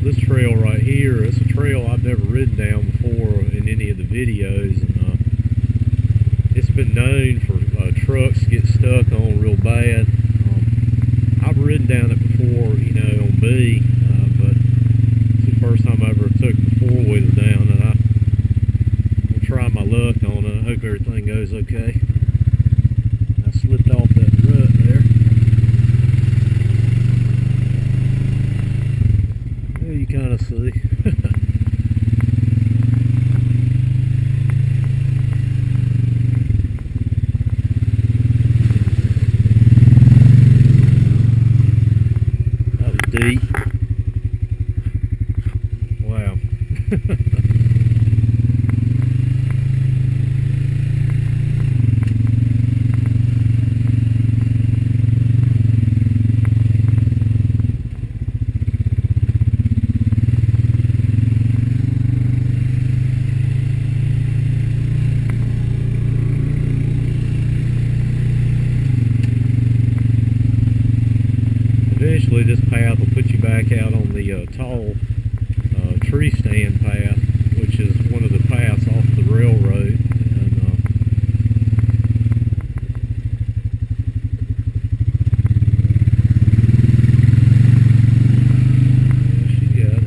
this trail right here, it's a trail I've never ridden down before in any of the videos, and it's been known for trucks to get stuck on real bad. I've ridden down it before, you know, on B, but it's the first time I ever took the four-wheeler down, and I'm gonna try my luck on it. I hope everything goes okay. I slipped off that rut there. Yeah, you kind of see. Deep. Wow. Eventually this path will put you back out on the tall tree stand path, which is one of the paths off the railroad. And yeah, she got it.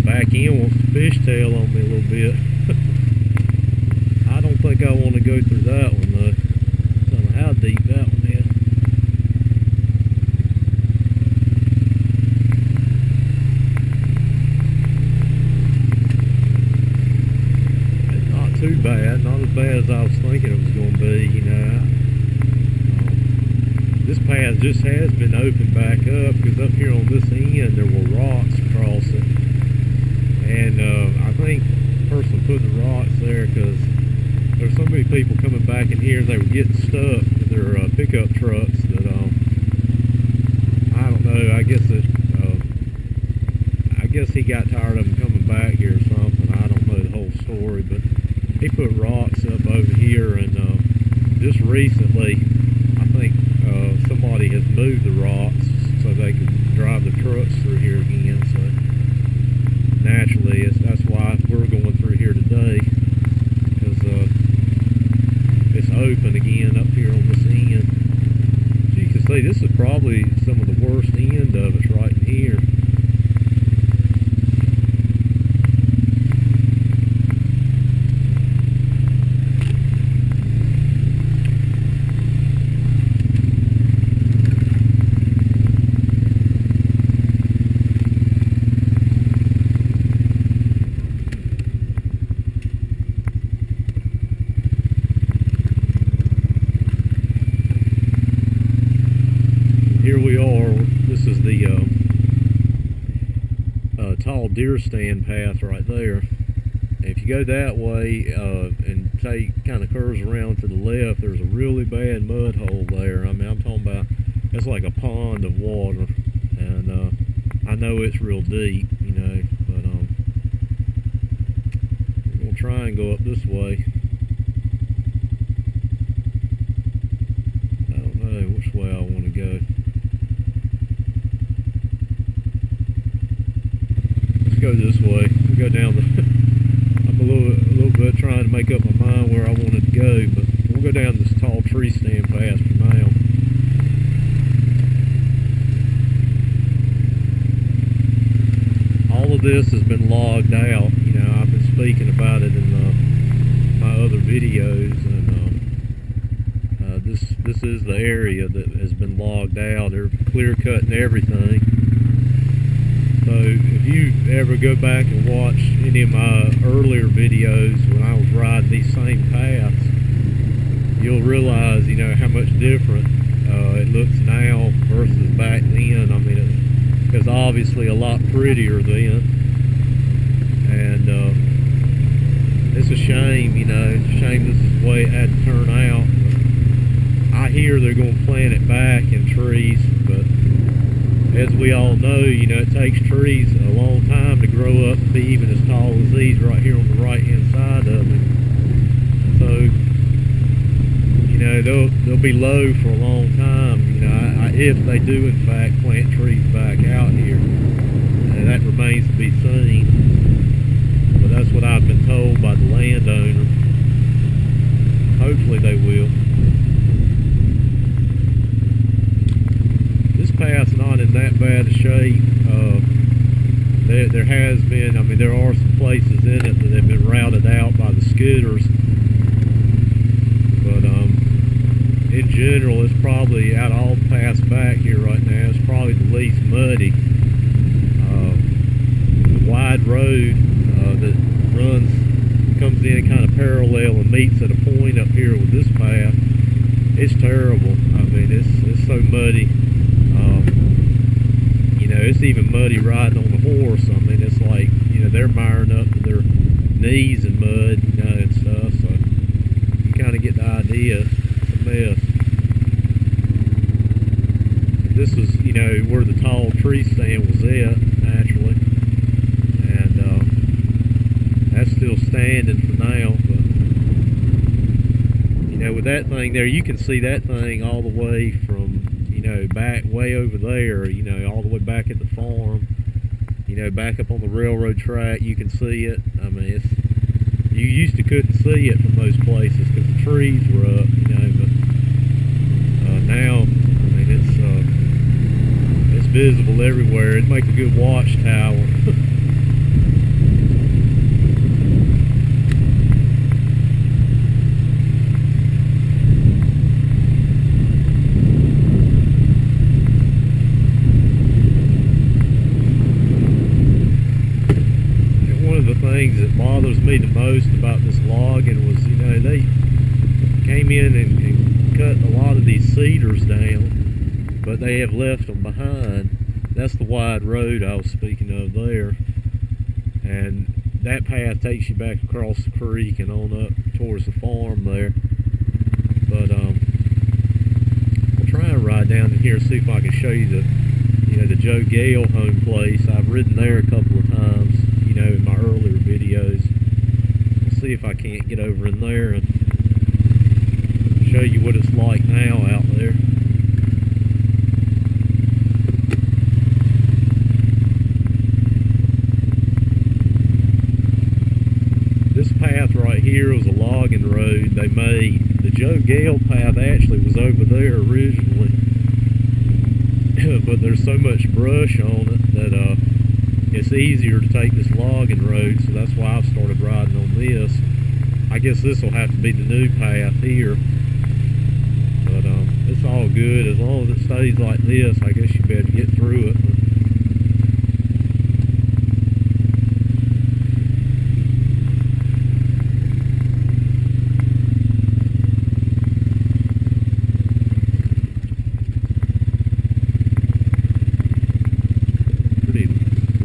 Back in wants to fishtail on me a little bit. I don't think I want to go through that one though. How deep that one is. It's not too bad, not as bad as I was thinking it was going to be, you know. This path just has been opened back up because up here on this end there were rocks across it. And I think the person put the rocks there because there's so many people coming back in here and they were getting stuck with their pickup trucks that I don't know, I guess he got tired of them coming back here or something. I don't know the whole story, but he put rocks up over here, and just recently I think somebody has moved the rocks so they could drive the trucks through here again. So naturally that's why we're going through here today, because it's open again up here on this end. So you can see this is probably some of the worst end of it's right in here. Here we are. This is the tall deer stand path right there. And if you go that way and kind of curves around to the left, there's a really bad mud hole there. I mean, I'm talking about, it's like a pond of water, and I know it's real deep, you know, but we're gonna try and go up this way. I don't know which way I want to go. Go this way. We go down the I'm a little bit trying to make up my mind where I wanted to go, but we'll go down this tall tree stand path for now. All of this has been logged out. You know, I've been speaking about it in my other videos, and this is the area that has been logged out. They're clear cutting everything. So if you ever go back and watch any of my earlier videos when I was riding these same paths, you'll realize, you know, how much different it looks now versus back then. I mean, it's obviously a lot prettier then, and it's a shame, you know, it's a shame this is the way it had to turn out. I hear they're going to plant it back in trees, but as we all know, you know, it takes trees a long time to grow up to be even as tall as these right here on the right hand side of it. So, you know, they'll be low for a long time. You know, if they do in fact plant trees back out here. That remains to be seen, but that's what I've been told by the landowner. Hopefully they will. This path's not in that bad a shape. There has been, I mean, there are some places in it that have been routed out by the scooters, but in general, it's probably, out of all the paths back here right now, it's probably the least muddy. The wide road that comes in kind of parallel and meets at a point up here with this path, it's terrible. I mean, it's so muddy. You know, it's even muddy riding on the horse. I mean, it's like, you know, they're miring up to their knees in mud, you know, and stuff. So you kind of get the idea. It's a mess. This was, you know, where the tall tree stand was at, naturally. And that's still standing for now. But, you know, with that thing there, you can see that thing all the way from, you know, back way over there, you know, all the way back at the farm, you know, back up on the railroad track, you can see it. I mean, you used to couldn't see it from those places because the trees were up, you know, but now, I mean, it's visible everywhere. It'd make a good watchtower. Things that bothers me the most about this logging was, you know, they came in and cut a lot of these cedars down, but they have left them behind. That's the wide road I was speaking of there, and that path takes you back across the creek and on up towards the farm there. But I'll try and ride down in here and see if I can show you the, you know, the Gale Homeplace. I've ridden there a couple of times, you know, in my earlier videos. I'll see if I can't get over in there and show you what it's like now out there. This path right here was a logging road they made. The Gale path actually was over there originally, but there's so much brush on it that it's easier to take this logging road, so that's why I've started riding on this. I guess this will have to be the new path here, but it's all good as long as it stays like this. I guess you better get through it.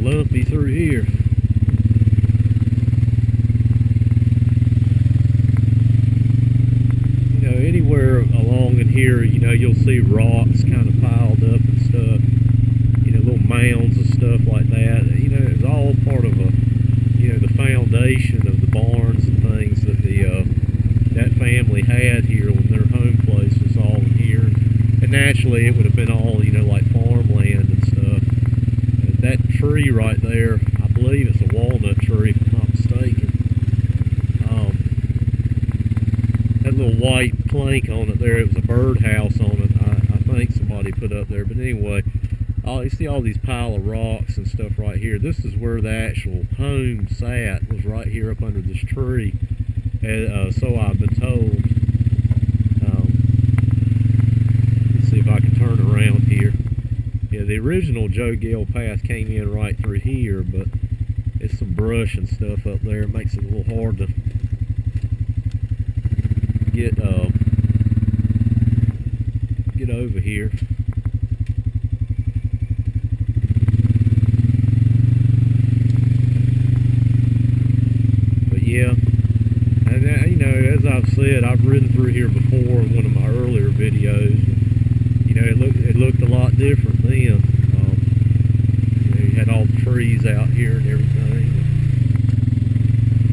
Lumpy through here. You know, anywhere along in here, you know, you'll see rocks kind of piled up and stuff. You know, little mounds of stuff like that. You know, it's all part of you know, the foundation of the barns and things that that family had here when their home place was all in here. And naturally, it would have been all, you know, like farmland and stuff. That tree right there, I believe it's a walnut tree if I'm not mistaken. That little white plank on it there, it was a birdhouse on it, I think somebody put up there. But anyway, you see all these pile of rocks and stuff right here. This is where the actual home sat, was right here up under this tree, so I've been told. Let's see if I can turn around here. Yeah, the original Gale path came in right through here, but it's some brush and stuff up there. It makes it a little hard to get over here. But yeah, and you know, as I've said, I've ridden through here before in one of my earlier videos. You know, it looked a lot different then. You know, you had all the trees out here and everything.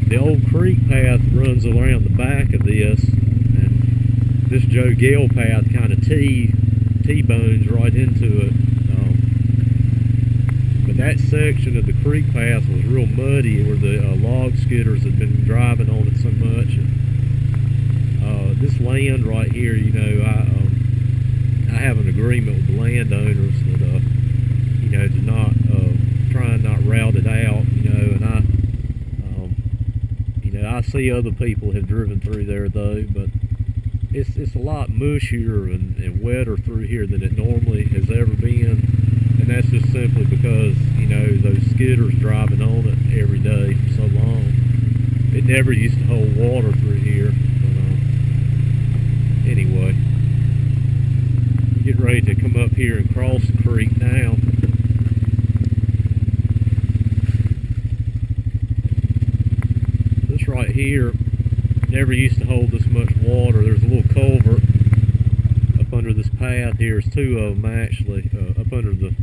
The old creek path runs around the back of this, and this Gale path kind of T-bones right into it. But that section of the creek path was real muddy where the log skidders had been driving on it so much. And this land right here, you know, I have an agreement with the landowners that, you know, to not try and not route it out, you know, and you know, I see other people have driven through there though, but it's a lot mushier and wetter through here than it normally has ever been, and that's just simply because, you know, those skidders driving on it every day for so long. It never used to hold water through here, but anyway, getting ready to come up here and cross the creek now. This right here never used to hold this much water. There's a little culvert up under this path here. There's two of them actually, up under the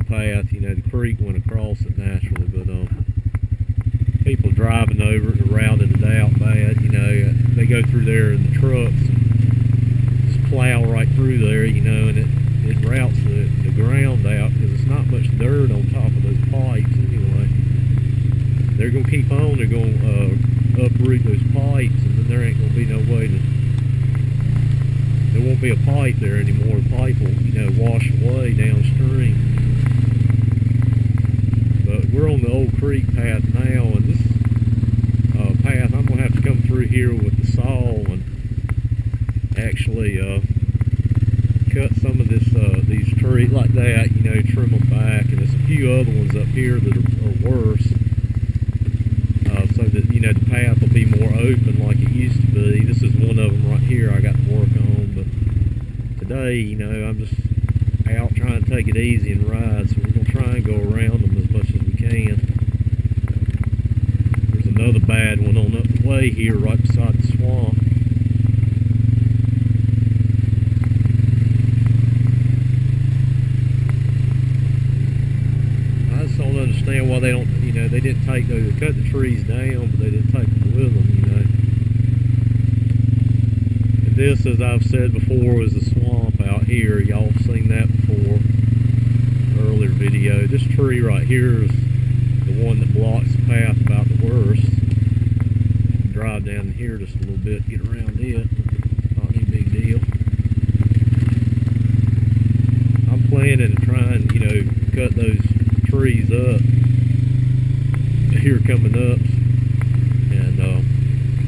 path. You know, the creek went across it naturally, but people driving over it and routing it out bad. You know, they go through there in the trucks and just plow right through there. You know, and it routes the ground out because it's not much dirt on top of those pipes anyway. They're gonna keep on. They're gonna uproot those pipes, and then there ain't gonna be no way to. There won't be a pipe there anymore. The pipe will, you know, wash away downstream. But we're on the old creek path now, and this path I'm gonna have to come through here with the saw and actually cut some of this these trees like that, you know, trim them back, and there's a few other ones up here that are worse. So that, you know, the path will be more open like it used to be. This is one of them right here I got to work on, but today, you know, I'm just out trying to take it easy and ride, so we're going to try and go around them as much as we can. There's another bad one on up the way here right beside the swamp. I just don't understand why they don't, you know, they didn't take those, they cut the trees down, but they didn't take them with them, you know. And this, as I've said before, is a swamp out here. Y'all have seen that before, earlier video. This tree right here is the one that blocks the path about the worst. I can drive down here just a little bit, get around it. Not any big deal. I'm planning to try and, you know, cut those trees up here coming up, and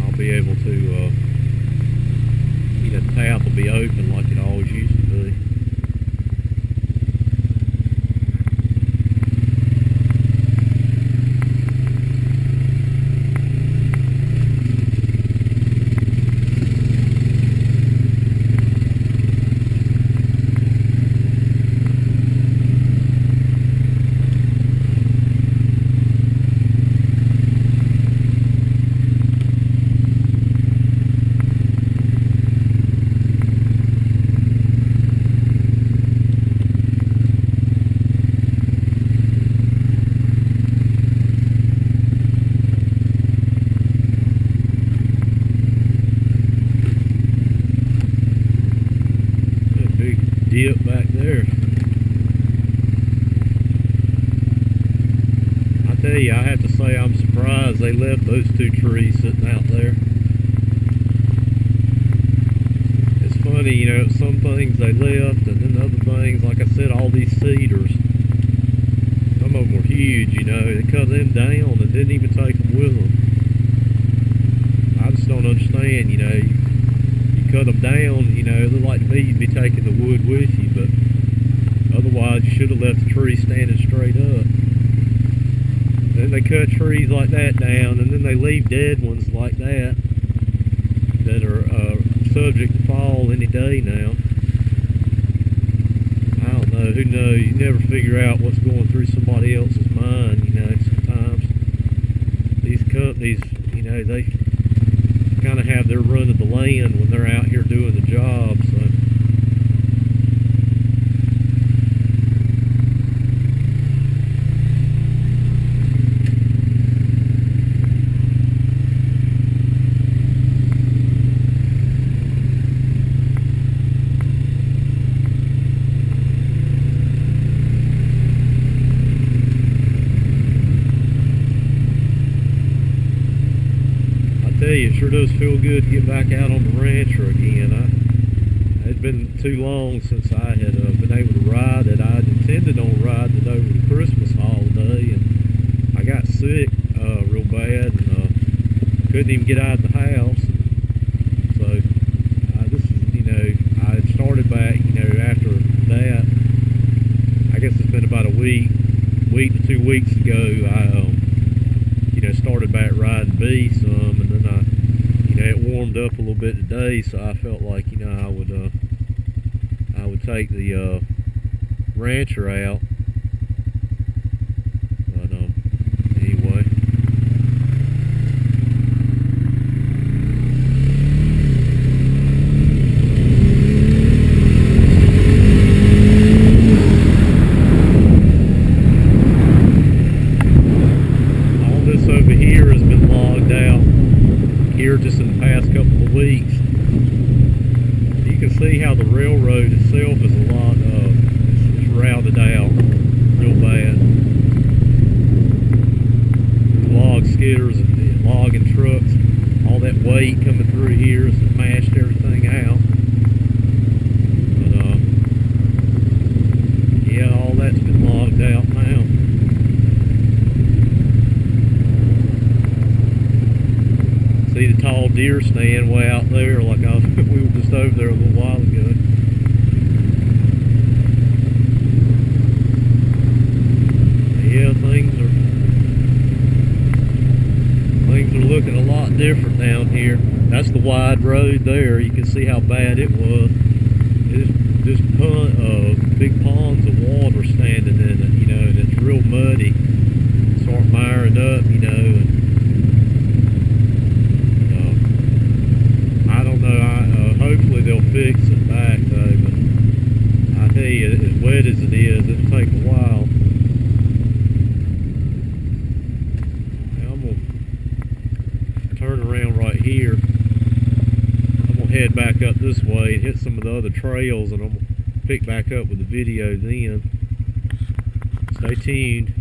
I'll be able to, you know, the path will be open like it always used to be. Dip back there. I tell you, I have to say I'm surprised they left those two trees sitting out there. It's funny, you know, some things they left, and then other things, like I said, all these cedars, some of them were huge, you know, they cut them down and didn't even take them with them. I just don't understand, you know. Cut them down, you know, it looked like to me you'd be taking the wood with you, but otherwise you should have left the tree standing straight up. Then they cut trees like that down, and then they leave dead ones like that that are subject to fall any day now. I don't know, who knows? You never figure out what's going through somebody else's mind, you know, sometimes. These companies, you know, they kind of have their run of the land when they're out here doing the job, so. tell you, it sure does feel good to get back out on the rancher again. It's been too long since I had been able to ride it. I had intended on riding it over the Christmas holiday, and I got sick real bad, and couldn't even get out of the house. So this is, you know, I had started back, you know, after that. I guess it's been about a week to 2 weeks ago. I you know, started back riding B some, and then you know, it warmed up a little bit today, so I felt like, you know, I would take the rancher out. But anyway. All this over here has been logged out here just in the past couple of weeks. You can see how the railroad itself is a lot it's routed out real bad. Log skidders and logging trucks, all that weight coming through here has smashed everything out. But yeah, all that's been logged out now. See the tall deer stand way out there, like we were just over there a little while ago. Yeah, things are looking a lot different down here. That's the wide road there. You can see how bad it was. There's big ponds of water standing in it, you know, and it's real muddy. Start miring up, you know. And I don't know. Hopefully they'll fix it back though. But I tell you, as wet as it is, it'll take a while. Now I'm gonna turn around right here. I'm gonna head back up this way and hit some of the other trails, and I'm gonna pick back up with the video then. Stay tuned.